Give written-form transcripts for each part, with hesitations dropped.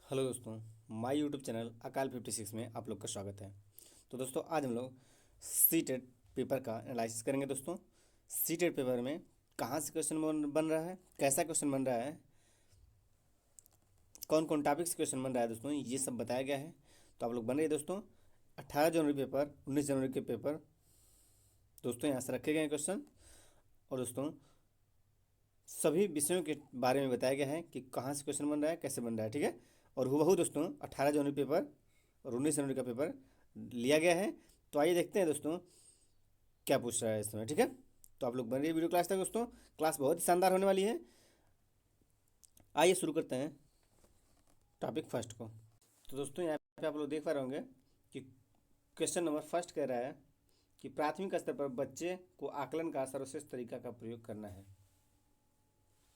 Hello दोस्तों, my YouTube channel अकाल 56 में आप लोग का स्वागत है। तो दोस्तों आज हम लोग सी टेट पेपर का एनालिसिस करेंगे। दोस्तों सी टेट पेपर में कहाँ से क्वेश्चन बन रहा है, कैसा क्वेश्चन बन रहा है, कौन कौन टॉपिक से क्वेश्चन बन रहा है, दोस्तों ये सब बताया गया है। तो आप लोग बन रही है दोस्तों। 18 जनवरी पेपर, 19 जनवरी के पेपर दोस्तों यहाँ से रखे गए हैं क्वेश्चन। और दोस्तों सभी विषयों के बारे में बताया गया है कि कहाँ से क्वेश्चन बन रहा है, कैसे बन रहा है, ठीक है। और हूबहू दोस्तों 18 जनवरी पेपर और 19 जनवरी का पेपर लिया गया है। तो आइए देखते हैं दोस्तों क्या पूछ रहा है इस समय, ठीक है। तो आप लोग बन रही है वीडियो क्लास तक दोस्तों। क्लास बहुत ही शानदार होने वाली है। आइए शुरू करते हैं टॉपिक फर्स्ट को। तो दोस्तों यहाँ पे आप लोग देख पा रहे होंगे कि क्वेश्चन नंबर फर्स्ट कह रहा है कि प्राथमिक स्तर पर बच्चे को आकलन का सर्वश्रेष्ठ तरीका का प्रयोग करना है।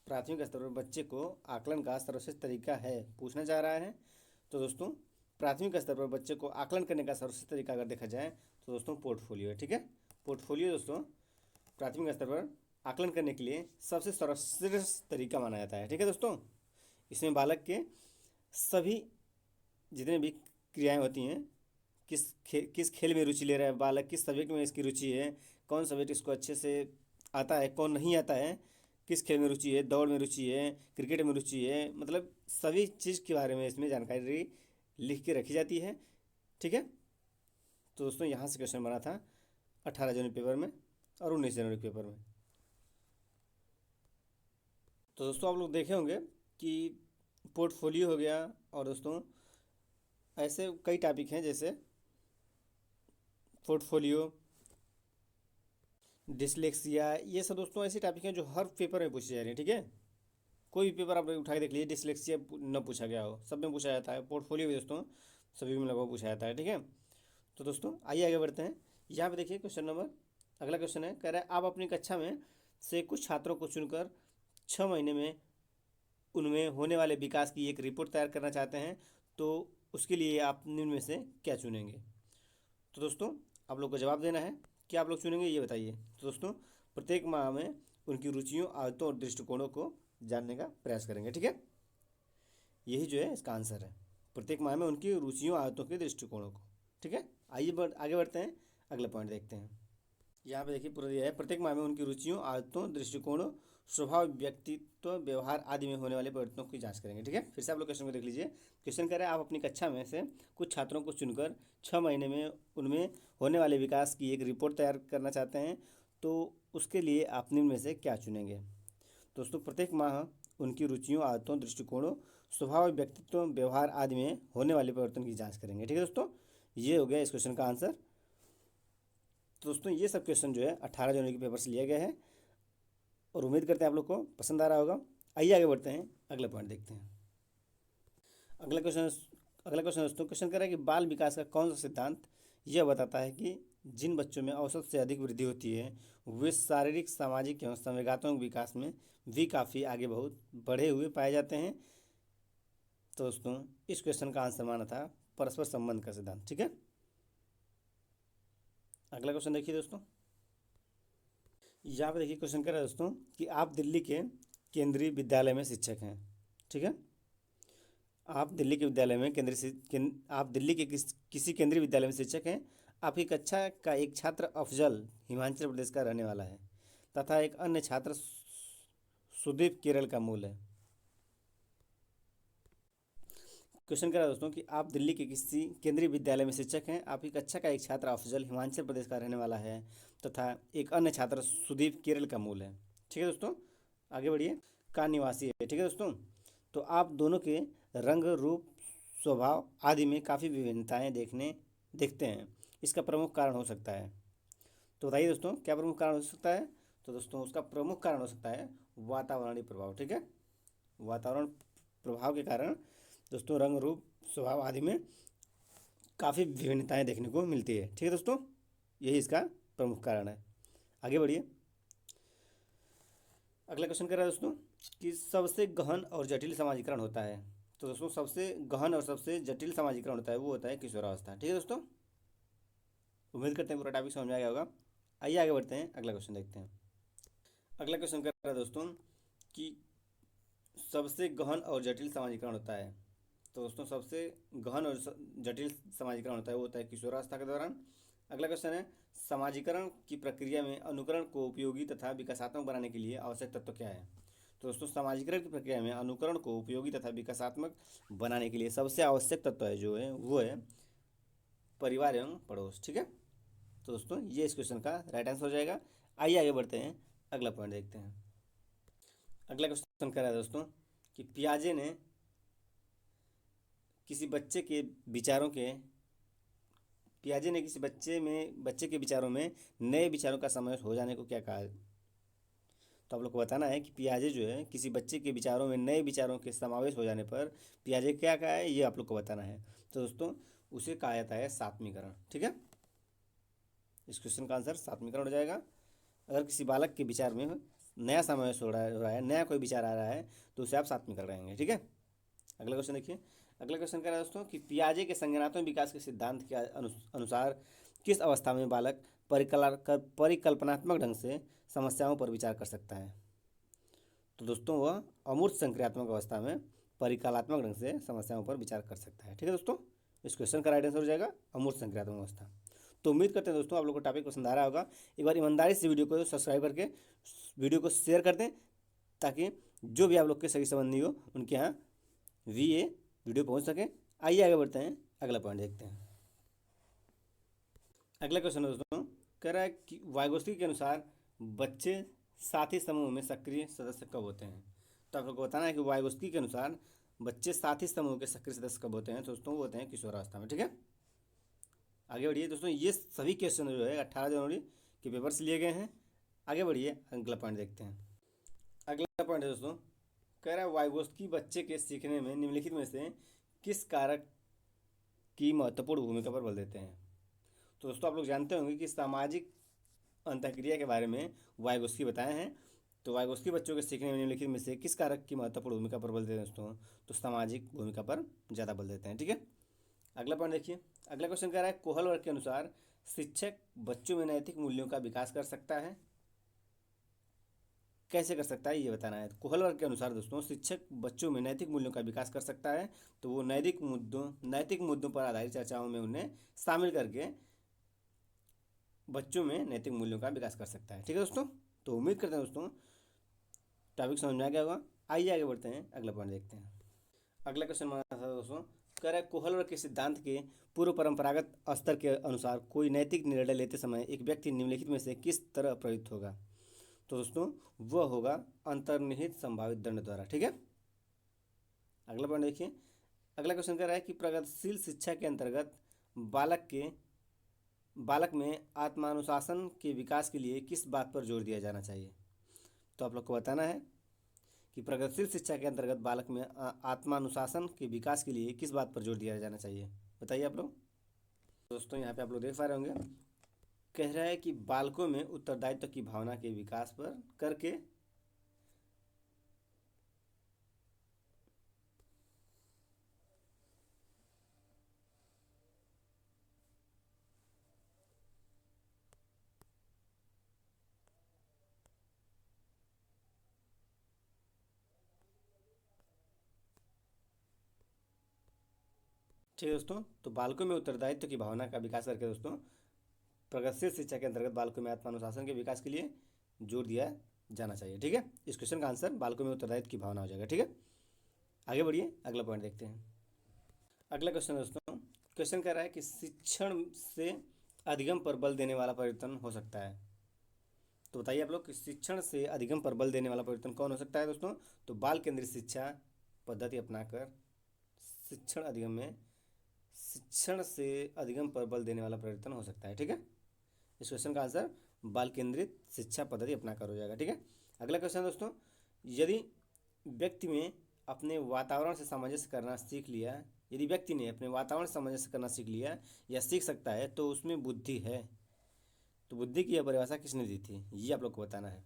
प्राथमिक स्तर पर बच्चे को आकलन का सर्वश्रेष्ठ तरीका है पूछना चाह रहा है। तो दोस्तों प्राथमिक स्तर पर बच्चे को आकलन करने का सर्वश्रेष्ठ तरीका अगर देखा जाए तो दोस्तों पोर्टफोलियो है, ठीक है। पोर्टफोलियो दोस्तों प्राथमिक स्तर पर आकलन करने के लिए सबसे सर्वश्रेष्ठ तरीका माना जाता है, ठीक है दोस्तों। इसमें बालक के सभी जितने भी क्रियाएं होती हैं, किस खेल में रुचि ले रहा है बालक, किस सब्जेक्ट में इसकी रुचि है, कौन सब्जेक्ट इसको अच्छे से आता है, कौन नहीं आता है, किस खेल में रुचि है, दौड़ में रुचि है, क्रिकेट में रुचि है, मतलब सभी चीज़ के बारे में इसमें जानकारी लिख के रखी जाती है, ठीक है। तो दोस्तों यहाँ से क्वेश्चन बना था 18 जनवरी पेपर में और 19 जनवरी पेपर में। तो दोस्तों आप लोग देखे होंगे कि पोर्टफोलियो हो गया और दोस्तों ऐसे कई टॉपिक हैं जैसे पोर्टफोलियो, डिसलेक्सिया, ये सब दोस्तों ऐसे टॉपिक हैं जो हर पेपर में पूछे जा रहे हैं, ठीक है। कोई भी पेपर आप उठा के देख लीजिए, डिसलेक्सिया न पूछा गया हो, सब में पूछा जाता है। पोर्टफोलियो भी दोस्तों सभी में लगभग पूछा जाता है, ठीक है। तो दोस्तों आइए आगे बढ़ते हैं। यहाँ पे देखिए क्वेश्चन नंबर, अगला क्वेश्चन है, कह रहा है आप अपनी कक्षा में से कुछ छात्रों को चुनकर 6 महीने में उनमें होने वाले विकास की एक रिपोर्ट तैयार करना चाहते हैं। तो उसके लिए आप निम्न में से क्या चुनेंगे। तो दोस्तों आप लोग को जवाब देना है। क्या आप लोग चुनेंगे ये बताइए। तो दोस्तों प्रत्येक माह में उनकी रुचियों, आदतों और दृष्टिकोणों को जानने का प्रयास करेंगे, ठीक है। यही जो है इसका आंसर है, प्रत्येक माह में उनकी रुचियों, आदतों के दृष्टिकोणों को, ठीक है। आइए आगे बढ़ते हैं, अगला पॉइंट देखते हैं। यहाँ पे देखिए पूरा दिया है, प्रत्येक माह में उनकी रुचियों, आदतों, दृष्टिकोणों, स्वभाव, व्यक्तित्व, व्यवहार आदि में होने वाले परिवर्तनों की जांच करेंगे, ठीक है। फिर से आप लोग क्वेश्चन को देख लीजिए। क्वेश्चन कह रहा है आप अपनी कक्षा में से कुछ छात्रों को चुनकर 6 महीने में उनमें होने वाले विकास की एक रिपोर्ट तैयार करना चाहते हैं। तो उसके लिए आप निम्न में से क्या चुनेंगे। दोस्तों प्रत्येक माह उनकी रुचियों, आदतों, दृष्टिकोणों, स्वभाव, व्यक्तित्व, व्यवहार आदि में होने वाले परिवर्तन की जांच करेंगे, ठीक है दोस्तों। ये हो गया इस क्वेश्चन का आंसर। तो दोस्तों ये सब क्वेश्चन जो है 18 जनवरी के पेपर से लिया गया है और उम्मीद करते हैं आप लोग को पसंद आ रहा होगा। आइए आगे बढ़ते हैं, अगला पॉइंट देखते हैं। अगला क्वेश्चन अगला क्वेश्चन दोस्तों, क्वेश्चन कर रहा है कि बाल विकास का कौन सा सिद्धांत यह बताता है कि जिन बच्चों में औसत से अधिक वृद्धि होती है वे शारीरिक, सामाजिक एवं संवेगात्मक विकास में भी काफ़ी आगे बहुत बढ़े हुए पाए जाते हैं। तो दोस्तों इस क्वेश्चन का आंसर माना था परस्पर संबंध का सिद्धांत, ठीक है। अगला क्वेश्चन देखिए दोस्तों। यहाँ पे देखिए क्वेश्चन कर रहा है दोस्तों कि आप दिल्ली के केंद्रीय विद्यालय में शिक्षक हैं, ठीक है। आप दिल्ली के विद्यालय में आप दिल्ली के किसी केंद्रीय विद्यालय में शिक्षक हैं। आपकी कक्षा का एक छात्र अफजल हिमाचल प्रदेश का रहने वाला है तथा एक अन्य छात्र सुदीप केरल का मूल है। क्वेश्चन कर रहा है दोस्तों कि आप दिल्ली के किसी केंद्रीय विद्यालय में शिक्षक हैं। आपकी कक्षा का एक छात्र अफजल हिमाचल प्रदेश का रहने वाला है तथा एक अन्य छात्र सुदीप केरल का मूल है, ठीक है दोस्तों। आगे बढ़िए, का निवासी है, ठीक है दोस्तों। तो आप दोनों के रंग, रूप, स्वभाव आदि में काफ़ी विभिन्नताएं देखते हैं। इसका प्रमुख कारण हो सकता है। तो बताइए दोस्तों क्या प्रमुख कारण हो सकता है। तो दोस्तों उसका प्रमुख कारण हो सकता है वातावरणीय प्रभाव, ठीक है। वातावरण प्रभाव के कारण दोस्तों रंग, रूप, स्वभाव आदि में काफ़ी विभिन्नताएं देखने को मिलती है, ठीक है दोस्तों। यही इसका प्रमुख कारण है। आगे बढ़िए, अगला क्वेश्चन कर रहा है दोस्तों कि सबसे गहन और जटिल समाजीकरण होता है। तो दोस्तों सबसे गहन और सबसे जटिल समाजीकरण होता है वो होता है किशोरावस्था, ठीक है दोस्तों। उम्मीद करते हैं पूरा टॉपिक समझ में आ गया होगा। आइए आगे बढ़ते हैं, अगला क्वेश्चन देखते हैं। अगला क्वेश्चन कर रहा है दोस्तों कि सबसे गहन और जटिल समाजीकरण होता है। तो दोस्तों सबसे गहन और जटिल समाजीकरण होता है वो होता है किशोरावस्था के दौरान। अगला क्वेश्चन है, समाजीकरण की प्रक्रिया में अनुकरण को उपयोगी तथा विकासात्मक बनाने के लिए आवश्यक तत्व क्या है? तो दोस्तों समाजीकरण की प्रक्रिया में अनुकरण को उपयोगी तथा विकासात्मक बनाने के लिए सबसे आवश्यक तत्व है जो है वो है परिवार एवं पड़ोस। ठीक है, तो दोस्तों ये इस क्वेश्चन का राइट आंसर हो जाएगा। आइए आगे बढ़ते हैं, अगला पॉइंट देखते हैं। अगला क्वेश्चन कह रहा है दोस्तों कि पियाजे ने किसी बच्चे के विचारों के पियाजे ने किसी बच्चे के विचारों में नए विचारों का समावेश हो जाने को क्या कहा? तो आप लोग को बताना है कि पियाजे जो है किसी बच्चे के विचारों में नए विचारों के समावेश हो जाने पर पियाजे क्या कहा है, ये आप लोग को बताना है। तो दोस्तों उसे कहा जाता है सात्मीकरण। ठीक है, इस क्वेश्चन का आंसर सात्मीकरण हो जाएगा। अगर किसी बालक के विचार में नया समावेश हो रहा है, नया कोई विचार आ रहा है, तो उसे आप सात्मीकरण करेंगे। ठीक है, अगला क्वेश्चन देखिए। अगला क्वेश्चन कह रहा है दोस्तों कि पियाजे के संज्ञानात्मक विकास के सिद्धांत के अनुसार किस अवस्था में बालक परिकल्पनात्मक ढंग से समस्याओं पर विचार कर सकता है? तो दोस्तों वह अमूर्त संक्रियात्मक अवस्था में परिकलात्मक ढंग से समस्याओं पर विचार कर सकता है। ठीक है दोस्तों, इस क्वेश्चन का राइट आंसर हो जाएगा अमूर्त संक्रियात्मक अवस्था। तो उम्मीद करते हैं दोस्तों आप लोग को टॉपिक पसंद आ रहा होगा। एक बार ईमानदारी से वीडियो को सब्सक्राइब करके वीडियो को शेयर कर दें, ताकि जो भी आप लोग के सही संबंधी हो उनके यहाँ भी ये वीडियो पहुँच सके। आइए आगे बढ़ते हैं, अगला पॉइंट देखते हैं। अगला क्वेश्चन दोस्तों कह रहा है कि वाइगोत्स्की के अनुसार बच्चे साथी समूह में सक्रिय सदस्य कब होते हैं? तो आप लोग को बताना है कि वाइगोत्स्की के अनुसार बच्चे साथी समूह के सक्रिय सदस्य कब होते हैं? तो दोस्तों वो होते हैं किशोरावस्था में। ठीक है, आगे बढ़िए दोस्तों। ये सभी क्वेश्चन जो है 18 जनवरी के पेपर से लिए गए हैं। आगे बढ़िए, अगला पॉइंट देखते हैं। अगला पॉइंट है दोस्तों कह रहा है वाइगोत्स्की बच्चे के सीखने में निम्नलिखित में से किस कारक की महत्वपूर्ण भूमिका पर बल देते हैं? तो दोस्तों आप लोग जानते होंगे कि सामाजिक अंतःक्रिया के बारे में वाइगोत्स्की बताए हैं। तो वाइगोत्स्की बच्चों के सीखने में निम्नलिखित में से किस कारक की महत्वपूर्ण भूमिका पर बल देते हैं दोस्तों? तो सामाजिक भूमिका पर ज़्यादा बल देते हैं। ठीक है, अगला पॉइंट देखिए। अगला क्वेश्चन कह रहा है कोहल वर्ग के अनुसार शिक्षक बच्चों में नैतिक मूल्यों का विकास कर सकता है? कैसे कर सकता है ये बताना है। कोहल वर्ग के अनुसार दोस्तों शिक्षक बच्चों में नैतिक मूल्यों का विकास कर सकता है। तो वो नैतिक मुद्दों पर आधारित चर्चाओं में उन्हें शामिल करके बच्चों में नैतिक मूल्यों का विकास कर सकता है। ठीक है दोस्तों, तो उम्मीद करते हैं दोस्तों टॉपिक समझ में आ गया होगा। आइए आगे बढ़ते हैं, अगला पॉइंट देखते हैं। अगला क्वेश्चन हमारा था दोस्तों कह रहा है कोहल वर्ग के सिद्धांत के पूर्व परंपरागत स्तर के अनुसार कोई नैतिक निर्णय लेते समय एक व्यक्ति निम्नलिखित में से किस तरह प्रयुक्त होगा? तो दोस्तों वह होगा अंतर्निहित संभावित दंड द्वारा। ठीक है, अगला पॉइंट देखिए। अगला क्वेश्चन कह रहा है कि प्रगतिशील शिक्षा के अंतर्गत बालक में आत्मानुशासन के विकास के लिए किस बात पर जोर दिया जाना चाहिए? तो आप लोग को बताना है कि प्रगतिशील शिक्षा के अंतर्गत बालक में आत्मानुशासन के विकास के लिए किस बात पर जोर दिया जाना चाहिए, बताइए आप लोग। दोस्तों यहाँ पे आप लोग देख पा रहे होंगे, कह रहा है कि बालकों में उत्तरदायित्व की भावना के विकास पर करके ठीक है दोस्तों, तो बालकों में उत्तरदायित्व की भावना का विकास करके दोस्तों प्रगतिशील शिक्षा के अंतर्गत बालकों में आत्मानुशासन के विकास के लिए जोर दिया जाना चाहिए। ठीक है, इस क्वेश्चन का आंसर बालकों में उत्तरदायित्व की भावना हो जाएगा। ठीक है, आगे बढ़िए, अगला पॉइंट देखते हैं। अगला क्वेश्चन दोस्तों क्वेश्चन कह रहा है कि शिक्षण से अधिगम पर बल देने वाला परिवर्तन हो सकता है? तो बताइए आप लोग कि शिक्षण से अधिगम पर बल देने वाला परिवर्तन कौन हो सकता है दोस्तों? तो बाल केंद्रित शिक्षा पद्धति अपनाकर शिक्षण अधिगम में शिक्षण से अधिगम पर बल देने वाला परिवर्तन हो सकता है। ठीक है, इस क्वेश्चन का आंसर बाल केंद्रित शिक्षा पद्धति अपनाकर हो जाएगा। ठीक है, अगला क्वेश्चन दोस्तों यदि व्यक्ति में अपने वातावरण से सामंजस्य करना सीख लिया यदि व्यक्ति ने अपने वातावरण से सामंजस्य करना सीख लिया या सीख सकता है तो उसमें बुद्धि है। तो बुद्धि की यह परिभाषा किसने दी थी, ये आप लोग को बताना है।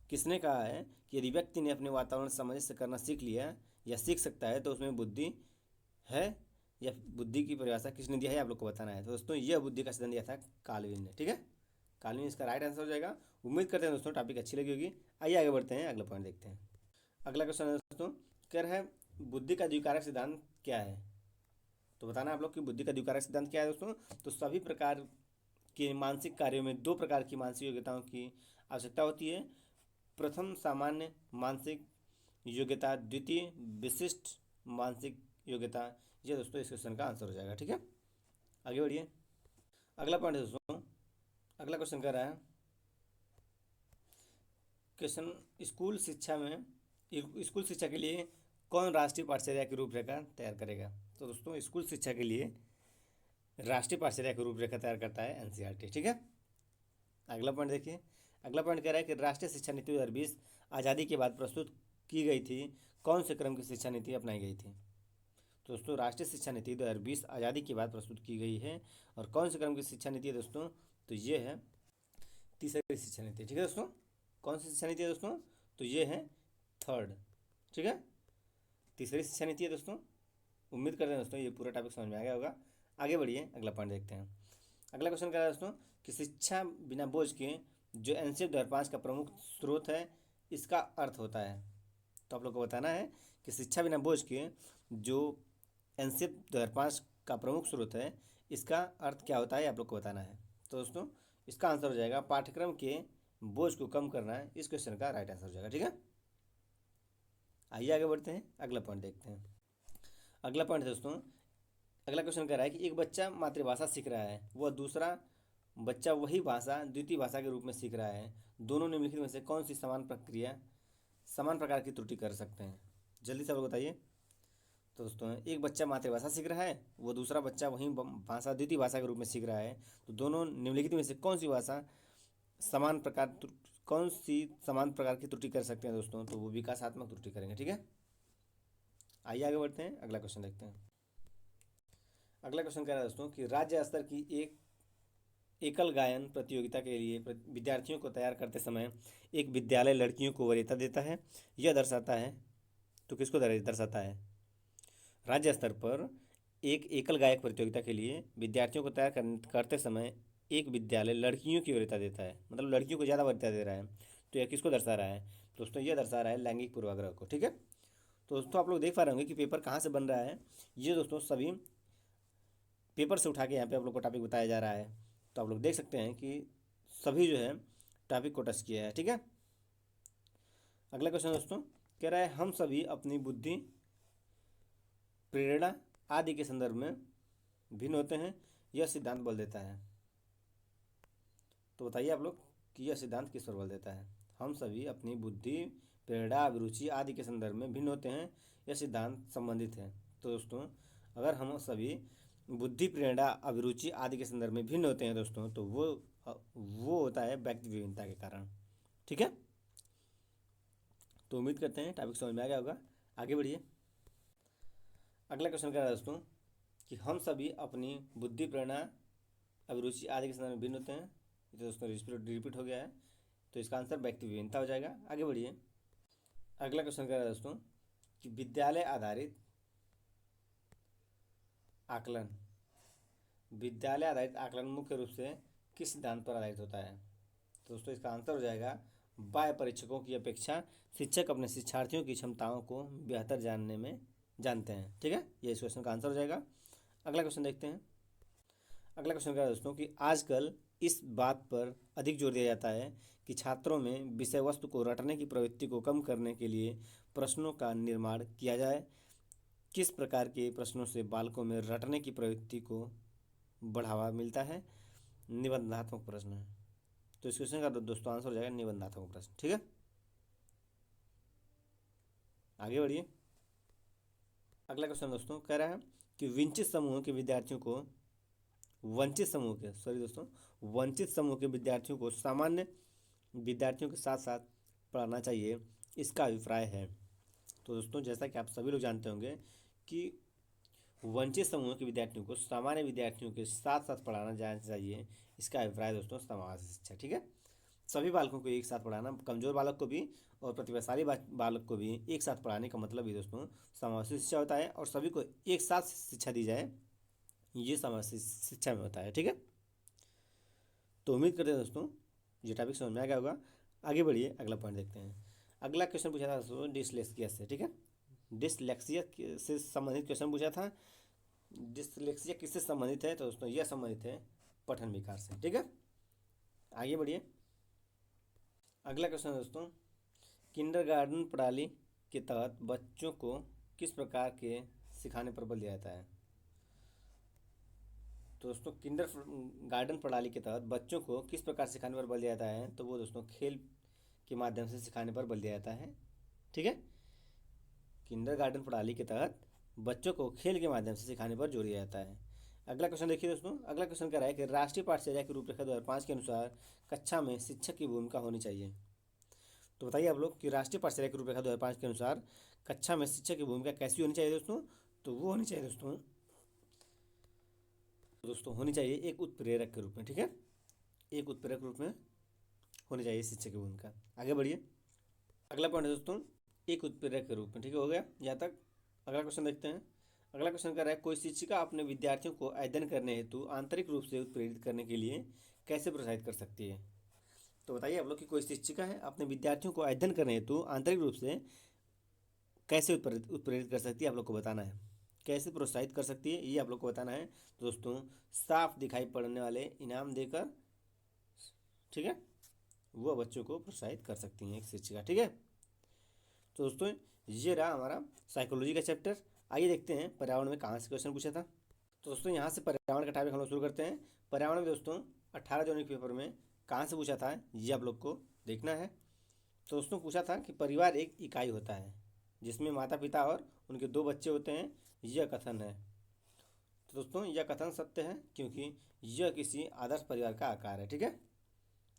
किसने कहा है कि यदि व्यक्ति ने अपने वातावरण से सामंजस्य करना सीख लिया या सीख सकता है तो उसमें बुद्धि है? या बुद्धि की परिभाषा किसने दिया है आप लोग को बताना है। तो दोस्तों यह बुद्धि का सिद्धांत दिया था काल्विन ने। ठीक है, काल्विन इसका राइट आंसर हो जाएगा। उम्मीद करते हैं दोस्तों टॉपिक अच्छी लगी होगी। आइए आगे बढ़ते हैं, अगला पॉइंट देखते हैं। अगला क्वेश्चन है दोस्तों कह रहा है बुद्धि का द्विकारक सिद्धांत क्या है? तो बताना आप लोग कि बुद्धि का द्विकारक सिद्धांत क्या है दोस्तों। तो सभी प्रकार के मानसिक कार्यों में दो प्रकार की मानसिक योग्यताओं की आवश्यकता होती है। प्रथम सामान्य मानसिक योग्यता, द्वितीय विशिष्ट मानसिक योग्यता। ये दोस्तों इस क्वेश्चन का आंसर हो जाएगा। ठीक है, आगे बढ़िए। अगला पॉइंट है दोस्तों, अगला क्वेश्चन कह रहा है, क्वेश्चन, स्कूल शिक्षा में स्कूल शिक्षा के लिए कौन राष्ट्रीय पाठ्यचर्या की रूपरेखा तैयार करेगा? तो दोस्तों स्कूल शिक्षा के लिए राष्ट्रीय पाठ्यचर्या की रूपरेखा तैयार करता है एनसीईआरटी। ठीक है, अगला पॉइंट देखिए। अगला पॉइंट कह रहा है कि राष्ट्रीय शिक्षा नीति 2020 आज़ादी के बाद प्रस्तुत की गई थी, कौन से क्रम की शिक्षा नीति अपनाई गई थी? तो दोस्तों राष्ट्रीय शिक्षा नीति 2020 आज़ादी के बाद प्रस्तुत की गई है, और कौन से क्रम की शिक्षा नीति है दोस्तों? तो ये है तीसरी शिक्षा नीति। ठीक है दोस्तों, कौन सी शिक्षा नीति है दोस्तों? तो ये है थर्ड। ठीक है, तीसरी शिक्षा नीति है दोस्तों। उम्मीद करते हैं दोस्तों ये पूरा टॉपिक समझ में आ गया होगा। आगे बढ़िए, अगला पॉइंट देखते हैं। अगला क्वेश्चन क्या है दोस्तों कि शिक्षा बिना बोझ के जो एनसीएफ 2005 का प्रमुख स्रोत है, इसका अर्थ होता है। तो आप लोग को बताना है कि शिक्षा बिना बोझ के जो एनसीएफ 2005 का प्रमुख स्रोत है, इसका अर्थ क्या होता है, आप लोग को बताना है। तो दोस्तों इसका आंसर हो जाएगा पाठ्यक्रम के बोझ को कम करना है। इस क्वेश्चन का राइट आंसर हो जाएगा। ठीक है, आइए आगे बढ़ते हैं, अगला पॉइंट देखते हैं। अगला पॉइंट दोस्तों, अगला क्वेश्चन कह रहा है कि एक बच्चा मातृभाषा सीख रहा है, वह दूसरा बच्चा वही भाषा द्वितीय भाषा के रूप में सीख रहा है। दोनों निम्नलिखित में से कौन सी समान प्रकार की त्रुटि कर सकते हैं? जल्दी से आप लोग बताइए। तो दोस्तों एक बच्चा मातृभाषा सीख रहा है, वो दूसरा बच्चा वही भाषा द्वितीय भाषा के रूप में सीख रहा है। तो दोनों निम्नलिखित में से समान प्रकार कौन सी समान प्रकार की त्रुटि कर सकते हैं दोस्तों? तो वो विकासात्मक त्रुटि करेंगे। ठीक है, आइए आगे बढ़ते हैं, अगला क्वेश्चन देखते हैं। अगला क्वेश्चन कह रहा है दोस्तों कि राज्य स्तर की एक एकल गायन प्रतियोगिता के लिए विद्यार्थियों को तैयार करते समय एक विद्यालय लड़कियों को वरीयता देता है। यह दर्शाता है, तो किसको दर्शाता है? राज्य स्तर पर एक एकल गायक प्रतियोगिता के लिए विद्यार्थियों को तैयार करते समय एक विद्यालय लड़कियों की वरीयता देता है, मतलब लड़कियों को ज़्यादा वरीयता दे रहा है। तो यह किसको दर्शा रहा है दोस्तों? यह दर्शा रहा है लैंगिक पूर्वाग्रह को। ठीक है, तो दोस्तों आप लोग देख पा रहे होंगे कि पेपर कहाँ से बन रहा है। ये दोस्तों सभी पेपर से उठा के यहाँ पे आप लोग को टॉपिक बताया जा रहा है। तो आप लोग देख सकते हैं कि सभी जो है टॉपिक को टच किया है। ठीक है, अगला क्वेश्चन दोस्तों कह रहा है, हम सभी अपनी बुद्धि, प्रेरणा आदि के संदर्भ में भिन्न होते हैं, यह सिद्धांत बल देता है। तो बताइए आप लोग कि यह सिद्धांत किस पर बल देता है? हम सभी अपनी बुद्धि, प्रेरणा, अभिरुचि आदि के संदर्भ में भिन्न होते हैं, यह सिद्धांत संबंधित है। तो दोस्तों अगर हम सभी बुद्धि, प्रेरणा, अभिरुचि आदि के संदर्भ में भिन्न होते हैं दोस्तों, तो वो होता है व्यक्ति विभिन्नता के कारण। ठीक है, तो उम्मीद करते हैं टॉपिक समझ में आ गया होगा। आगे बढ़िए। अगला क्वेश्चन क्या है दोस्तों कि हम सभी अपनी बुद्धि, प्रेरणा, अभिरुचि आदि के संदर्भ में भिन्न होते हैं। ये तो दोस्तों रिपीट हो गया है, तो इसका आंसर व्यक्ति विभिन्नता हो जाएगा। आगे बढ़िए। अगला क्वेश्चन क्या है दोस्तों कि आकलन विद्यालय आधारित आकलन मुख्य रूप से किस सिद्धांत पर आधारित होता है? तो दोस्तों इसका आंसर हो जाएगा बाह्य परीक्षकों की अपेक्षा शिक्षक अपने शिक्षार्थियों की क्षमताओं को बेहतर जानते हैं। ठीक है, ये इस क्वेश्चन का आंसर हो जाएगा। अगला क्वेश्चन देखते हैं। अगला क्वेश्चन क्या है दोस्तों कि आजकल इस बात पर अधिक जोर दिया जाता है कि छात्रों में विषय वस्तु को रटने की प्रवृत्ति को कम करने के लिए प्रश्नों का निर्माण किया जाए। किस प्रकार के प्रश्नों से बालकों में रटने की प्रवृत्ति को बढ़ावा मिलता है? निबंधात्मक प्रश्न है। तो इस क्वेश्चन का दोस्तों आंसर हो जाएगा निबंधात्मक प्रश्न। ठीक है, आगे बढ़िए। अगला क्वेश्चन दोस्तों कह रहा है कि वंचित समूह के विद्यार्थियों को सामान्य विद्यार्थियों के साथ साथ पढ़ाना चाहिए, इसका अभिप्राय है। तो दोस्तों जैसा कि आप सभी लोग जानते होंगे कि वंचित समूह के विद्यार्थियों को सामान्य विद्यार्थियों के साथ साथ पढ़ाना जाना चाहिए, इसका अभिप्राय दोस्तों समावेशी शिक्षा। ठीक है, सभी बालकों को एक साथ पढ़ाना, कमजोर बालक को भी और प्रतिभाशाली बालक को भी एक साथ पढ़ाने का मतलब ही दोस्तों समावेशी शिक्षा होता है, और सभी को एक साथ शिक्षा दी जाए, ये समावेशी शिक्षा में होता है। ठीक है, तो उम्मीद करते हैं दोस्तों ये टॉपिक समझ में आ गया होगा। आगे बढ़िए, अगला पॉइंट देखते हैं। अगला क्वेश्चन पूछा था दोस्तों डिसलेक्सिया से। ठीक है, डिसलेक्सिया से संबंधित क्वेश्चन पूछा था। डिसलेक्सिया किससे संबंधित है? तो दोस्तों यह संबंधित है पठन विकार से। ठीक है, आगे बढ़िए। अगला क्वेश्चन दोस्तों, किंडरगार्टन प्रणाली के तहत बच्चों को किस प्रकार के सिखाने पर बल दिया जाता है? तो दोस्तों किंडर गार्डन प्रणाली के तहत बच्चों को किस प्रकार सिखाने पर बल दिया जाता है? तो वो दोस्तों खेल के माध्यम से सिखाने पर बल दिया जाता है। ठीक है, किंडर गार्डन प्रणाली के तहत बच्चों को खेल के माध्यम से सिखाने पर जोर दिया जाता है। अगला क्वेश्चन देखिए दोस्तों, अगला क्वेश्चन कह रहा है कि राष्ट्रीय पाठ्यचर्या की रूपरेखा 2005 के अनुसार कक्षा में शिक्षक की भूमिका होनी चाहिए। तो बताइए आप लोग कि राष्ट्रीय पाठ्यचर्या की रूपरेखा 2005 के अनुसार कक्षा में शिक्षक की भूमिका कैसी होनी चाहिए दोस्तों? तो वो होनी चाहिए दोस्तों होनी चाहिए एक उत्प्रेरक के रूप में। ठीक है, एक उत्प्रेरक के रूप में होनी चाहिए शिक्षक की भूमिका। आगे बढ़िए। अगला पॉइंट है दोस्तों, एक उत्प्रेरक के रूप में। ठीक है, हो गया यहाँ तक। अगला क्वेश्चन देखते हैं। अगला क्वेश्चन कर रहा है, कोई शिक्षिका अपने विद्यार्थियों को अध्ययन करने हेतु आंतरिक रूप से उत्प्रेरित करने के लिए कैसे प्रोत्साहित कर सकती है? तो बताइए आप लोग कि कोई शिक्षिका है अपने विद्यार्थियों को अध्ययन करने हेतु आंतरिक रूप से कैसे उत्प्रेरित कर सकती है, आप लोग को बताना है। कैसे प्रोत्साहित कर सकती है ये आप लोग को बताना है। तो दोस्तों साफ दिखाई पड़ने वाले इनाम देकर, ठीक है, वो बच्चों को प्रोत्साहित कर सकती हैं एक शिक्षिका। ठीक है, तो दोस्तों ये रहा हमारा साइकोलॉजी का चैप्टर। आइए देखते हैं पर्यावरण में कहाँ से क्वेश्चन पूछा था। तो दोस्तों यहाँ से पर्यावरण का टॉपिक हम लोग शुरू करते हैं। पर्यावरण में दोस्तों 18 जनवरी के पेपर में कहाँ से पूछा था ये आप लोग को देखना है। तो दोस्तों पूछा था कि परिवार एक इकाई होता है जिसमें माता पिता और उनके 2 बच्चे होते हैं, यह कथन है। तो दोस्तों यह कथन सत्य है क्योंकि यह किसी आदर्श परिवार का आकार है। ठीक है,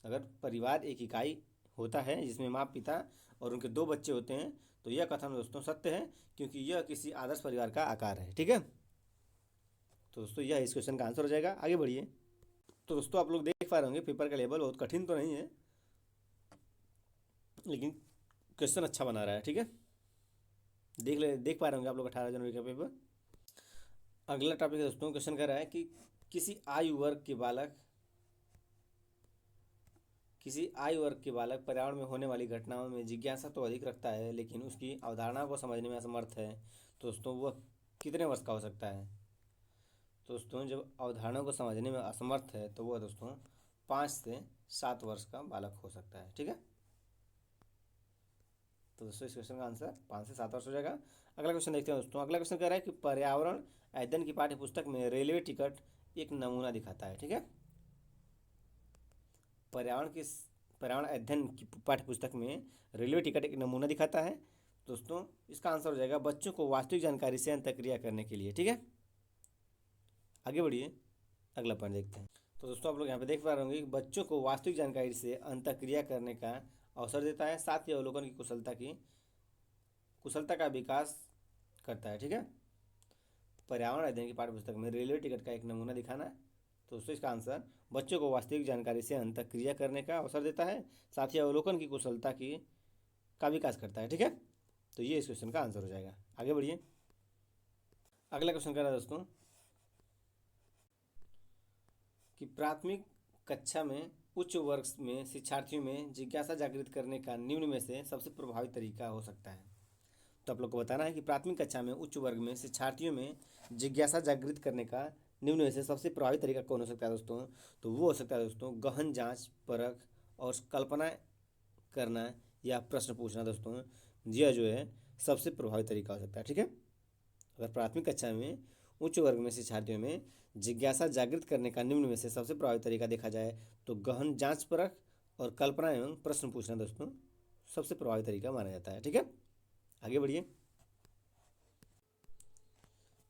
अगर परिवार एक इकाई होता है जिसमें माँ पिता और उनके 2 बच्चे होते हैं तो यह कथन दोस्तों सत्य है क्योंकि यह किसी आदर्श परिवार का आकार है। ठीक है, तो दोस्तों यह इस क्वेश्चन का आंसर हो जाएगा। आगे बढ़िए। तो दोस्तों आप लोग देख पा रहे होंगे पेपर का लेवल बहुत कठिन तो नहीं है, लेकिन क्वेश्चन अच्छा बना रहा है। ठीक है, देख पा रहे होंगे आप लोग 18 जनवरी का पेपर। अगला टॉपिक है दोस्तों, क्वेश्चन कर रहा है कि किसी आयु वर्ग के बालक पर्यावरण में होने वाली घटनाओं में जिज्ञासा तो अधिक रखता है लेकिन उसकी अवधारणा को समझने में असमर्थ है। तो दोस्तों वह कितने वर्ष का हो सकता है? तो दोस्तों जब अवधारणा को समझने में असमर्थ है तो वह दोस्तों 5 से 7 वर्ष का बालक हो सकता है। ठीक है, तो दोस्तों इस क्वेश्चन का आंसर 5 से 7 वर्ष हो जाएगा। अगला क्वेश्चन देखते हैं दोस्तों। अगला क्वेश्चन कह रहा है कि पर्यावरण अध्ययन की पाठ्य पुस्तक में रेलवे टिकट एक नमूना दिखाता है। ठीक है, पर्यावरण अध्ययन की पाठ्य पुस्तक में रेलवे टिकट एक नमूना दिखाता है। दोस्तों इसका आंसर हो जाएगा बच्चों को वास्तविक जानकारी से अंतःक्रिया करने के लिए। ठीक है, आगे बढ़िए। अगला पॉइंट देखते हैं। तो दोस्तों आप लोग यहाँ पे देख पा रहे होंगे कि बच्चों को वास्तविक जानकारी से अंतःक्रिया करने का अवसर देता है, साथ ही अवलोकन की कुशलता का विकास करता है। ठीक है, पर्यावरण अध्ययन की पाठ्य पुस्तक में रेलवे टिकट का एक नमूना दिखाना है। तो दोस्तों इसका आंसर बच्चों को वास्तविक जानकारी से अंतःक्रिया करने का अवसर देता है, साथ ही अवलोकन की कुशलता का विकास करता है। ठीक है, तो ये इस क्वेश्चन का आंसर हो जाएगा। आगे बढ़िए। अगला क्वेश्चन कर रहा है दोस्तों कि प्राथमिक कक्षा में उच्च वर्ग में शिक्षार्थियों में जिज्ञासा जागृत करने का निम्न में से सबसे प्रभावी तरीका हो सकता है। तो आप लोग को बताना है कि प्राथमिक कक्षा में उच्च वर्ग में शिक्षार्थियों में जिज्ञासा जागृत करने का निम्न में से सबसे प्रभावी तरीका कौन हो सकता है दोस्तों? तो वो हो सकता है दोस्तों गहन जांच परख और कल्पना करना या प्रश्न पूछना। दोस्तों यह जो है सबसे प्रभावी तरीका हो सकता है। ठीक है, अगर प्राथमिक कक्षा में उच्च वर्ग में शिक्षार्थियों में जिज्ञासा जागृत करने का निम्न में से सबसे प्रभावी तरीका देखा जाए तो गहन जांच परख और कल्पना एवं प्रश्न पूछना दोस्तों सबसे प्रभावी तरीका माना जाता है। ठीक है, आगे बढ़िए।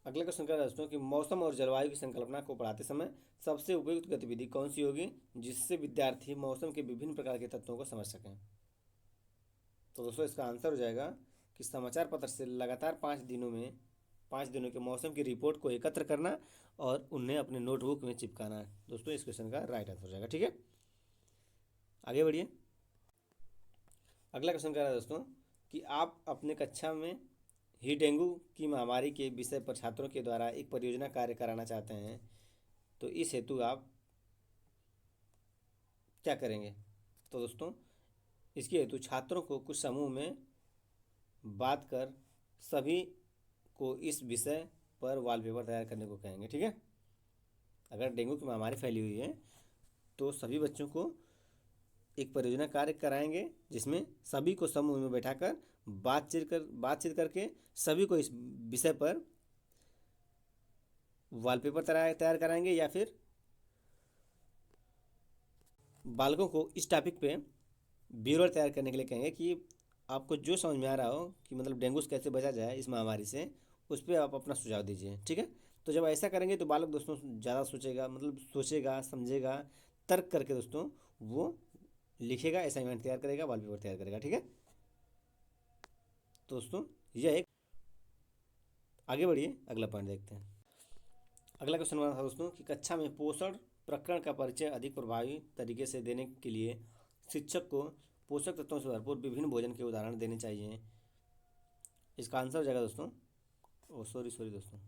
अगला क्वेश्चन कर रहा है दोस्तों कि मौसम और जलवायु की संकल्पना को पढ़ाते समय सबसे उपयुक्त गतिविधि कौन सी होगी जिससे विद्यार्थी मौसम के विभिन्न प्रकार के तत्वों को समझ सकें? तो दोस्तों इसका आंसर हो जाएगा कि समाचार पत्र से लगातार 5 दिनों के मौसम की रिपोर्ट को एकत्र करना और उन्हें अपने नोटबुक में चिपकाना। दोस्तों इस क्वेश्चन का राइट आंसर हो जाएगा। ठीक है, आगे बढ़िए। अगला क्वेश्चन कह रहा है दोस्तों कि आप अपने कक्षा में ही डेंगू की महामारी के विषय पर छात्रों के द्वारा एक परियोजना कार्य कराना चाहते हैं, तो इस हेतु आप क्या करेंगे? तो दोस्तों इसके हेतु छात्रों को कुछ समूह में बात कर सभी को इस विषय पर वॉलपेपर तैयार करने को कहेंगे, ठीक है। अगर डेंगू की महामारी फैली हुई है तो सभी बच्चों को एक परियोजना कार्य कराएंगे, जिसमें सभी को समूह में बैठाकर बातचीत करके सभी को इस विषय पर वॉलपेपर तैयार कराएंगे, या फिर बालकों को इस टॉपिक पे ब्यूरो तैयार करने के लिए कहेंगे कि आपको जो समझ में आ रहा हो कि मतलब डेंगू से कैसे बचा जाए इस महामारी से, उस पर आप अपना सुझाव दीजिए, ठीक है। तो जब ऐसा करेंगे तो बालक दोस्तों ज़्यादा सोचेगा, मतलब सोचेगा, समझेगा, तर्क करके दोस्तों वो लिखेगा, असाइनमेंट तैयार करेगा, वॉलपेपर तैयार करेगा, ठीक है। तो दोस्तों यह एक, आगे बढ़िए, अगला पॉइंट देखते हैं। अगला क्वेश्चन बना था दोस्तों कि कक्षा में पोषण प्रकरण का परिचय अधिक प्रभावी तरीके से देने के लिए शिक्षक को पोषक तत्वों से भरपूर विभिन्न भोजन के उदाहरण देने चाहिए। इसका आंसर हो जाएगा दोस्तों, सॉरी दोस्तों,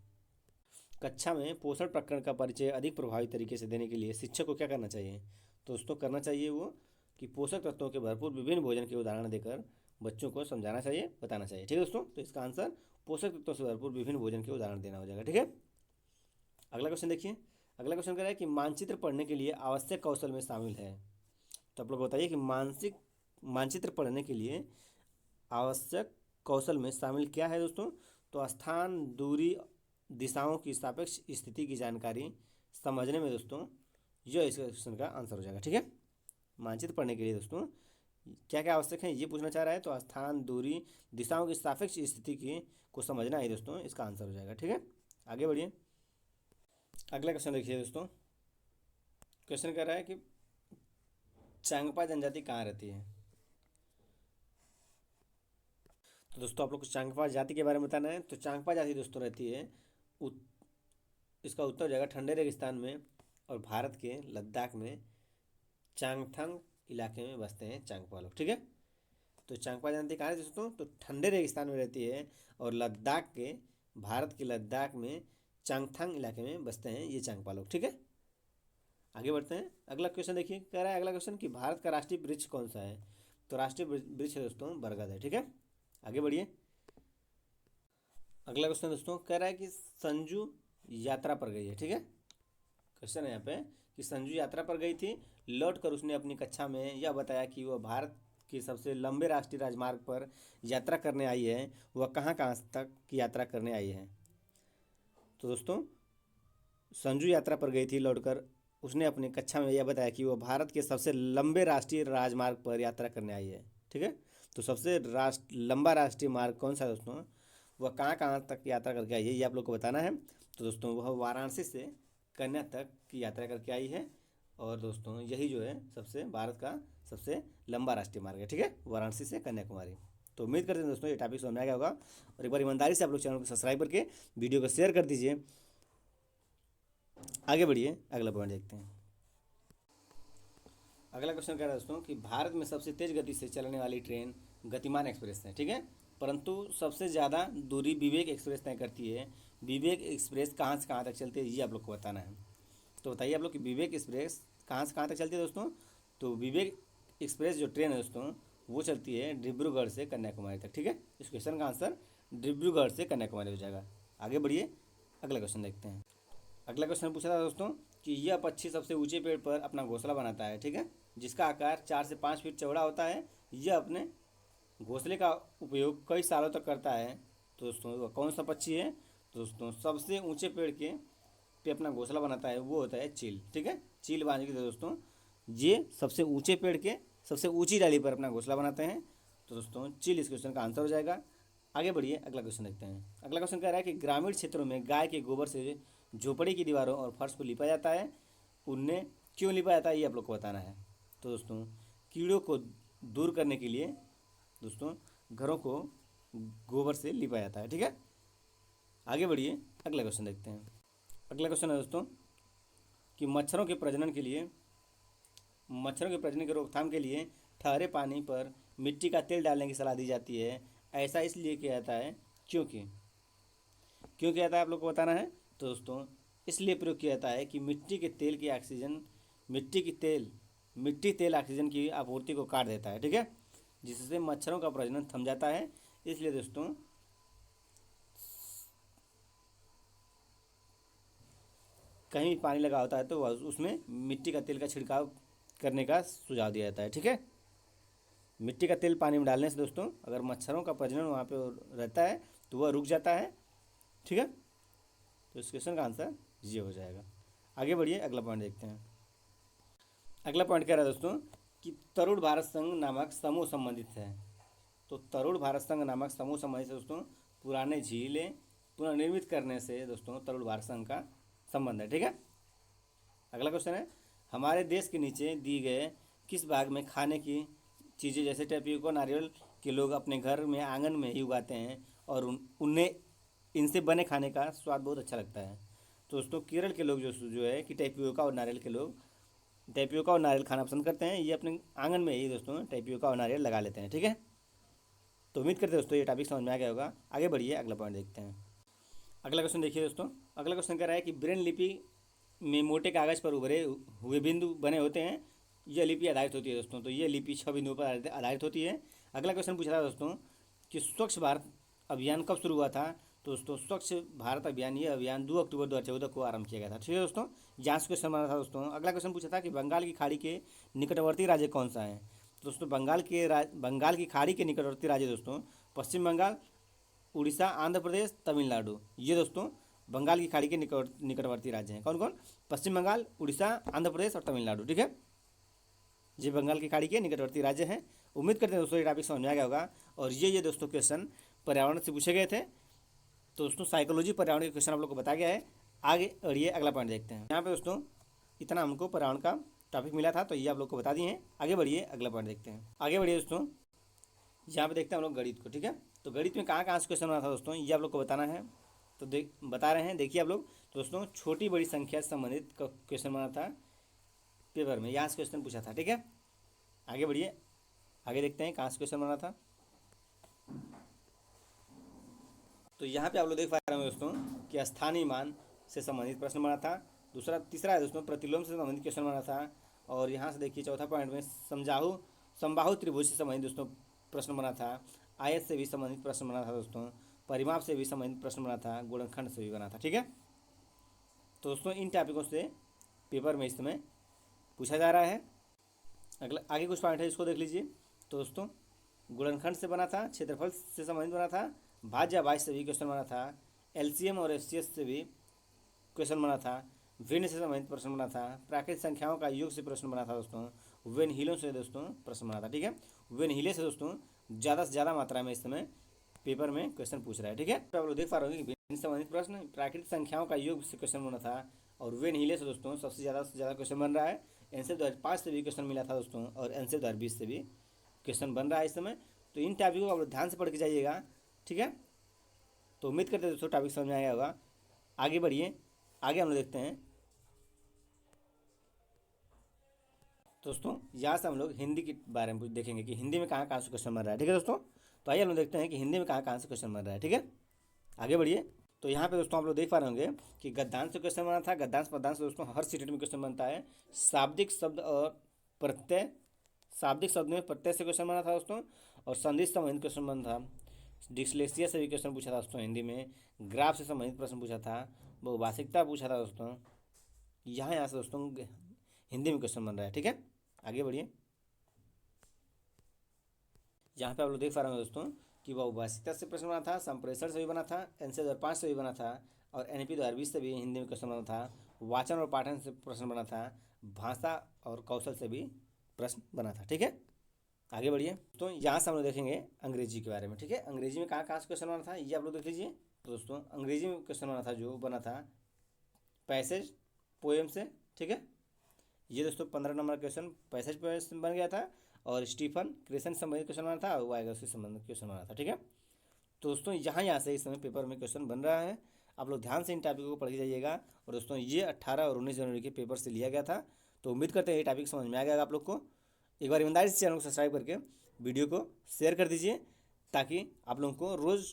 कक्षा में पोषण प्रकरण का परिचय अधिक प्रभावी तरीके से देने के लिए शिक्षक को क्या करना चाहिए। तो दोस्तों करना चाहिए वो कि पोषक तत्वों के भरपूर विभिन्न भोजन के उदाहरण देकर बच्चों को समझाना चाहिए, बताना चाहिए, ठीक है दोस्तों। तो इसका आंसर पोषक तत्वों से भरपूर विभिन्न भोजन के उदाहरण देना हो जाएगा, ठीक है। अगला क्वेश्चन देखिए। अगला क्वेश्चन कह रहा है कि मानचित्र पढ़ने के लिए आवश्यक कौशल में शामिल है। तो आप लोग बताइए कि मानचित्र पढ़ने के लिए आवश्यक कौशल में शामिल क्या है दोस्तों। तो स्थान, दूरी, दिशाओं की सापेक्ष स्थिति की जानकारी समझने में दोस्तों यह इस क्वेश्चन का आंसर हो जाएगा, ठीक है। मानचित्र पढ़ने के लिए दोस्तों क्या क्या आवश्यक है ये पूछना चाह रहा है। तो स्थान, दूरी, दिशाओं की सापेक्ष स्थिति की को समझना है दोस्तों, इसका आंसर हो जाएगा, ठीक है। आगे बढ़िए। अगला क्वेश्चन देखिए दोस्तों। क्वेश्चन कह रहा है कि चांगपा जनजाति कहाँ रहती है। तो दोस्तों आप लोग को चांगपा जाति के बारे में बताना है। तो चांगपा जाति दोस्तों रहती है इसका उत्तर हो जाएगा ठंडे रेगिस्तान में, और भारत के लद्दाख में चांगथंग इलाके में बसते हैं चांगपा लोग, ठीक है। तो चांगपा जानती कहाँ है दोस्तों। तो ठंडे रेगिस्तान में रहती है, और लद्दाख के, भारत के लद्दाख में चांगथंग इलाके में बसते हैं ये चांगपा लोग, ठीक है। आगे बढ़ते हैं। अगला क्वेश्चन देखिए, कह रहा है अगला क्वेश्चन कि भारत का राष्ट्रीय वृक्ष कौन सा है। तो राष्ट्रीय वृक्ष है दोस्तों बरगद है, ठीक है। आगे बढ़िए। अगला क्वेश्चन दोस्तों कह रहा है कि संजू यात्रा पर गई है, ठीक है। क्वेश्चन है यहाँ पे कि संजू यात्रा पर गई थी, लौट कर उसने अपनी कक्षा में यह बताया कि वह भारत के सबसे लंबे राष्ट्रीय राजमार्ग पर यात्रा करने आई है। वह कहाँ कहाँ तक की यात्रा करने आई है। तो दोस्तों संजू यात्रा पर गई थी, लौटकर उसने अपनी कक्षा में यह बताया कि वह भारत के सबसे लंबे राष्ट्रीय राजमार्ग पर यात्रा करने आई है, ठीक है। तो सबसे लंबा राष्ट्रीय मार्ग कौन सा है दोस्तों, वह कहाँ कहाँ तक यात्रा करके आई है ये आप लोग को बताना है। तो दोस्तों वह वाराणसी से कन्या तक की यात्रा करके आई है, और दोस्तों यही जो है सबसे भारत का सबसे लंबा राष्ट्रीय मार्ग है, ठीक है, वाराणसी से कन्याकुमारी। तो उम्मीद करते हैं दोस्तों ये टॉपिक समझ में आ गया होगा, और एक बार ईमानदारी से आप लोग चैनल को सब्सक्राइब करके वीडियो को शेयर कर दीजिए। आगे बढ़िए, अगला पॉइंट देखते हैं। अगला क्वेश्चन कह रहा है दोस्तों कि भारत में सबसे तेज गति से चलने वाली ट्रेन गतिमान एक्सप्रेस है, ठीक है, परंतु सबसे ज़्यादा दूरी विवेक एक्सप्रेस तय करती है। विवेक एक्सप्रेस कहाँ से कहाँ तक चलती है ये आप लोग को बताना है। तो बताइए आप लोग कि विवेक एक्सप्रेस कहाँ से कहाँ तक चलती है दोस्तों। तो विवेक एक्सप्रेस जो ट्रेन है दोस्तों वो चलती है डिब्रूगढ़ से कन्याकुमारी तक, ठीक है। इस क्वेश्चन का आंसर डिब्रूगढ़ से कन्याकुमारी हो जाएगा। आगे बढ़िए, अगला क्वेश्चन देखते हैं। अगला क्वेश्चन पूछा था दोस्तों कि यह पक्षी सबसे ऊंचे पेड़ पर अपना घोंसला बनाता है, ठीक है, जिसका आकार 4 से 5 फीट चौड़ा होता है। यह अपने घोंसले का उपयोग कई सालों तक करता है। तो दोस्तों वह कौन सा पक्षी है। तो दोस्तों सबसे ऊंचे पेड़ के पे अपना घोंसला बनाता है वो होता है चील, ठीक है। चील बांझ के दोस्तों ये सबसे ऊंचे पेड़ के सबसे ऊंची डाली पर अपना घोंसला बनाते हैं। तो दोस्तों चील इस क्वेश्चन का आंसर हो जाएगा। आगे बढ़िए, अगला क्वेश्चन देखते हैं। अगला क्वेश्चन कह रहा है कि ग्रामीण क्षेत्रों में गाय के गोबर से झोपड़ी की दीवारों और फर्श को लिपा जाता है, उन्हें क्यों लिपा जाता है ये आप लोग को बताना है। तो दोस्तों कीड़ों को दूर करने के लिए दोस्तों घरों को गोबर से लिपा जाता है, ठीक है। आगे बढ़िए, अगला क्वेश्चन देखते हैं। अगला क्वेश्चन है दोस्तों कि मच्छरों के प्रजनन की रोकथाम के लिए ठहरे पानी पर मिट्टी का तेल डालने की सलाह दी जाती है। ऐसा इसलिए किया जाता है क्योंकि किया जाता है आप लोग को बताना है। तो दोस्तों इसलिए प्रयोग किया जाता है कि मिट्टी तेल ऑक्सीजन की आपूर्ति को काट देता है, ठीक है, जिससे मच्छरों का प्रजनन थम जाता है। इसलिए दोस्तों कहीं भी पानी लगा होता है तो उसमें मिट्टी का तेल का छिड़काव करने का सुझाव दिया जाता है। ठीक है, मिट्टी का तेल पानी में डालने से दोस्तों अगर मच्छरों का प्रजनन वहाँ पे रहता है तो वह रुक जाता है। ठीक है, तो इस क्वेश्चन का आंसर ये हो जाएगा। आगे बढ़िए, अगला पॉइंट देखते हैं। अगला पॉइंट कह रहा है दोस्तों कि तरुण भारत संघ नामक समूह संबंधित है। तो तरुण भारत संघ नामक समूह संबंधित है दोस्तों पुराने झीलें पुनर्निर्मित करने से दोस्तों तरुण भारत संघ का संबंध है। ठीक है, अगला क्वेश्चन है हमारे देश के नीचे दिए गए किस भाग में खाने की चीज़ें जैसे टैपियोका नारियल के लोग अपने घर में आंगन में ही उगाते हैं और उन्हें इनसे बने खाने का स्वाद बहुत अच्छा लगता है। तो दोस्तों केरल के लोग जो है कि टैपियोका और नारियल के लोग टैपियोका और नारियल खाना पसंद करते हैं। ये अपने आंगन में ही दोस्तों टैपियोका और नारियल लगा लेते हैं। ठीक है, तो उम्मीद करते हैं दोस्तों ये टॉपिक समझ में आ गया होगा। आगे बढ़िए, अगला पॉइंट देखते हैं। अगला क्वेश्चन देखिए दोस्तों, अगला क्वेश्चन कह रहा है कि ब्रेन लिपि में मोटे कागज़ पर उभरे हुए बिंदु बने होते हैं, यह लिपि आधारित होती है दोस्तों। तो ये लिपि 6 बिंदुओं पर आधारित होती है। अगला क्वेश्चन पूछा था दोस्तों कि स्वच्छ भारत अभियान कब शुरू हुआ था। तो दोस्तों स्वच्छ भारत अभियान ये अभियान 2 अक्टूबर 2014 को आरंभ किया गया था। ठीक है दोस्तों, यहाँ से क्वेश्चन बना था दोस्तों। अगला क्वेश्चन पूछा था कि बंगाल की खाड़ी के निकटवर्ती राज्य कौन सा है। दोस्तों बंगाल की खाड़ी के निकटवर्ती राज्य दोस्तों पश्चिम बंगाल, उड़ीसा, आंध्र प्रदेश, तमिलनाडु। ये दोस्तों बंगाल की खाड़ी के निकटवर्ती राज्य हैं। कौन कौन? पश्चिम बंगाल, उड़ीसा, आंध्र प्रदेश और तमिलनाडु। ठीक है, ये बंगाल की खाड़ी के निकटवर्ती राज्य हैं। उम्मीद करते हैं दोस्तों ये टॉपिक समझ में आ गया होगा। और ये दोस्तों क्वेश्चन पर्यावरण से पूछे गए थे। तो दोस्तों साइकोलॉजी पर्यावरण के क्वेश्चन आप लोग को बताया गया है। आगे बढ़िए, अगला पॉइंट देखते हैं। यहाँ पे दोस्तों इतना हमको पर्यावरण का टॉपिक मिला था तो ये आप लोग को बता दिए हैं। आगे बढ़िए, अगला पॉइंट देखते हैं। आगे बढ़िए दोस्तों, यहाँ पे देखते हैं हम लोग गणित को। ठीक है, तो गणित में कहाँ से क्वेश्चन बना था दोस्तों, ये आप लोग को बताना है। तो बता रहे हैं, देखिए आप लोग। तो दोस्तों छोटी बड़ी संख्या से संबंधित क्वेश्चन बना था पेपर में, यहाँ से क्वेश्चन पूछा था। ठीक है, आगे बढ़िए, आगे देखते हैं कहाँ से क्वेश्चन बना था। तो यहाँ पे आप लोग देख पा रहे हैं दोस्तों कि स्थानीय मान से संबंधित प्रश्न बना था। तीसरा है दोस्तों प्रतिलोम से संबंधित क्वेश्चन बना था। और यहाँ से देखिए चौथा पॉइंट में समबाहु त्रिभुज से संबंधित दोस्तों प्रश्न बना था। आयत से भी संबंधित प्रश्न बना था दोस्तों। परिमाप से भी संबंधित प्रश्न बना था। गुणनखंड से भी बना था। ठीक है, तो दोस्तों इन टॉपिकों से पेपर में इस समय पूछा जा रहा है। अगला आगे कुछ पॉइंट है, इसको देख लीजिए। तो दोस्तों गुणनखंड से बना था, क्षेत्रफल से संबंधित बना था, भाज्य भाज्य से भी क्वेश्चन बना था, एलसीएम और एफसीएस से भी क्वेश्चन बना था, भिन्न से संबंधित प्रश्न बना था, प्राकृतिक संख्याओं का योग से प्रश्न बना था दोस्तों, वेन हीलों से दोस्तों प्रश्न बना था। ठीक है, वेन हीले से दोस्तों ज़्यादा से ज़्यादा मात्रा में इस समय पेपर में क्वेश्चन पूछ रहा है। ठीक है, तो आप लोग देख पा रहे हो कि भिन्न से संबंधित प्रश्न, प्राकृतिक संख्याओं का योग से क्वेश्चन बना था, और वेन हीले से दोस्तों सबसे ज़्यादा क्वेश्चन बन रहा है। एनसेफ 2005 से भी क्वेश्चन मिला था दोस्तों, और एनसेफ 2020 से भी क्वेश्चन बन रहा है इस समय। तो इन टॉपिकों को आप लोग ध्यान से पढ़ के जाइएगा। ठीक है, तो उम्मीद करते हैं दोस्तों टॉपिक समझ में आया होगा। आगे बढ़िए, आगे हम लोग देखते हैं दोस्तों। यहाँ से हम लोग हिंदी के बारे में देखेंगे कि हिंदी में कहाँ से क्वेश्चन बन रहा है। ठीक है दोस्तों, तो आइए हम लोग देखते हैं कि हिंदी में कहाँ से क्वेश्चन बन रहा है। ठीक है, आगे बढ़िए। तो यहाँ पे दोस्तों आप लोग देख पा रहे होंगे कि गद्यांश से क्वेश्चन बना था। गद्यांश पद्यांश से दोस्तों हर सीटेट में क्वेश्चन बनता है। शाब्दिक शब्द और प्रत्यय, शाब्दिक शब्द में प्रत्यय से क्वेश्चन बना था दोस्तों, और संधि से संबंधित क्वेश्चन बना था। डिस्लेक्सिया से भी क्वेश्चन पूछा था दोस्तों हिंदी में। ग्राफ से संबंधित प्रश्न पूछा था। बहुभाषिकता पूछा था दोस्तों। यहाँ से दोस्तों हिंदी में क्वेश्चन बन रहा है। ठीक है, आगे बढ़िए। यहाँ पे आप लोग देख पा रहे हैं दोस्तों कि बहुभाषिकता से प्रश्न बना था, संप्रेषण से भी बना था, एनसेफ 2005 से भी बना था, और एनईपी 2020 से भी हिंदी में क्वेश्चन बना था। वाचन और पाठन से प्रश्न बना था। भाषा और कौशल से भी प्रश्न बना था। ठीक है, आगे बढ़िए। तो यहाँ से हम लोग देखेंगे अंग्रेजी के बारे में। ठीक है, अंग्रेजी में कहाँ से क्वेश्चन बना था ये आप लोग देख लीजिए। तो दोस्तों अंग्रेजी में क्वेश्चन बना था, जो बना था पैसेज पोएम से। ठीक है, ये दोस्तों 15 नंबर क्वेश्चन पैसेज पोएम बन गया था, और स्टीफन क्रेसन से संबंधित क्वेश्चन बना था, और वाइगर से संबंधित क्वेश्चन बना था। ठीक है, तो दोस्तों यहाँ से इस समय पेपर में क्वेश्चन बन रहा है। आप लोग ध्यान से इन टॉपिकों को पढ़ के जाइएगा। और दोस्तों ये 18 और 19 जनवरी के पेपर से लिया गया था। तो उम्मीद करते हैं ये टॉपिक समझ में आ गया आप लोग को। एक बार ईमानदारी से चैनल को सब्सक्राइब करके वीडियो को शेयर कर दीजिए, ताकि आप लोगों को रोज़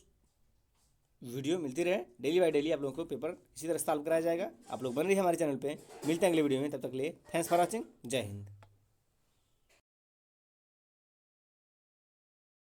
वीडियो मिलती रहे। डेली बाय डेली आप लोगों को पेपर इसी तरह सॉल्व कराया जाएगा। आप लोग बन रही है हमारे चैनल पे। मिलते हैं अगले वीडियो में, तब तक के लिए थैंक्स फॉर वॉचिंग। जय हिंद।